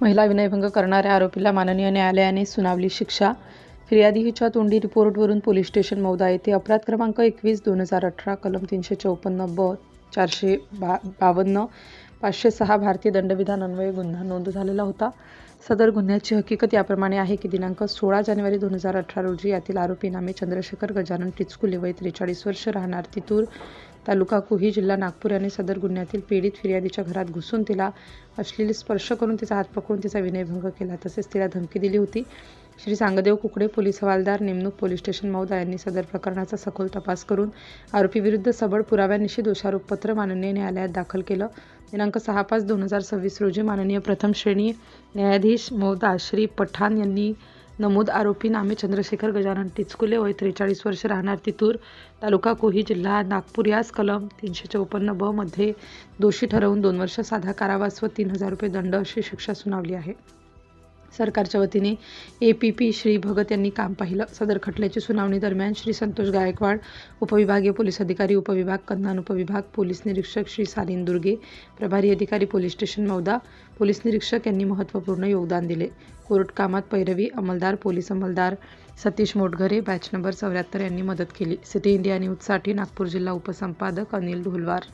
महिला विनयभंग करणाऱ्या आरोपीला माननीय न्यायालयाने सुनावली शिक्षा. फिर्यादी हिच्या तोंडी रिपोर्टवरून पोलीस स्टेशन मौदा येथे अपराध क्रमांक 21/2018 कलम 354 ब 452 506 भारतीय दंडविधान अन्वये गुन्हा नोंद झालेला होता. सदर गुन्ह्याची हकीकत याप्रमाणे आहे की दिनांक 16 जानेवारी 2018 रोजी यातील आरोपी नामे चंद्रशेखर गजानन टिचकुले वय 43 वर्ष राहणार तितूर तालुका कुही जिल्हा नागपूर याने सदर गुन्ह्यातील पीडित फिर्यादीच्या घरात घुसून तिला अश्लील स्पर्श करून तिचा हात पकडून तिचा विनयभंग केला तसेच तिला धमकी दिली होती. श्री सांगदेव कुकडे पोलीस हवालदार नेमणूक पोलीस स्टेशन मौदा यांनी सदर प्रकरणाचा सखोल तपास करून आरोपीविरुद्ध सबळ पुराव्यानिशी दोषारोपपत्र माननीय न्यायालयात दाखल केलं. दिनांक 6/5/2026 रोजी माननीय प्रथम श्रेणी न्यायाधीश मौदा श्री पठाण यांनी नमूद आरोपी नामे चंद्रशेखर गजानन टिचकुले वय 43 वर्ष राहणार तितूर तालुका कोही जिल्हा नागपूर यास कलम 354 ब मध्ये दोषी ठरवून 2 वर्ष साधा कारावास व 3,000 रुपये दंड अशी शिक्षा सुनावली आहे. सरकारच्या वतीने APP श्री भगत यांनी काम पाहिलं. सदर खटल्याची सुनावणी दरम्यान श्री संतोष गायकवाड उपविभागीय पोलीस अधिकारी उपविभाग कन्हान उपविभाग पोलीस निरीक्षक श्री सालीन दुर्गे प्रभारी अधिकारी पोलीस स्टेशन मौदा पोलीस निरीक्षक यांनी महत्त्वपूर्ण योगदान दिले. कोर्ट कामात पैरवी अंमलदार पोलीस अंमलदार सतीश मोटघरे बॅच नंबर 74 यांनी मदत केली. सिटी इंडिया न्यूजसाठी नागपूर जिल्हा उपसंपादक अनिल ढोलवार.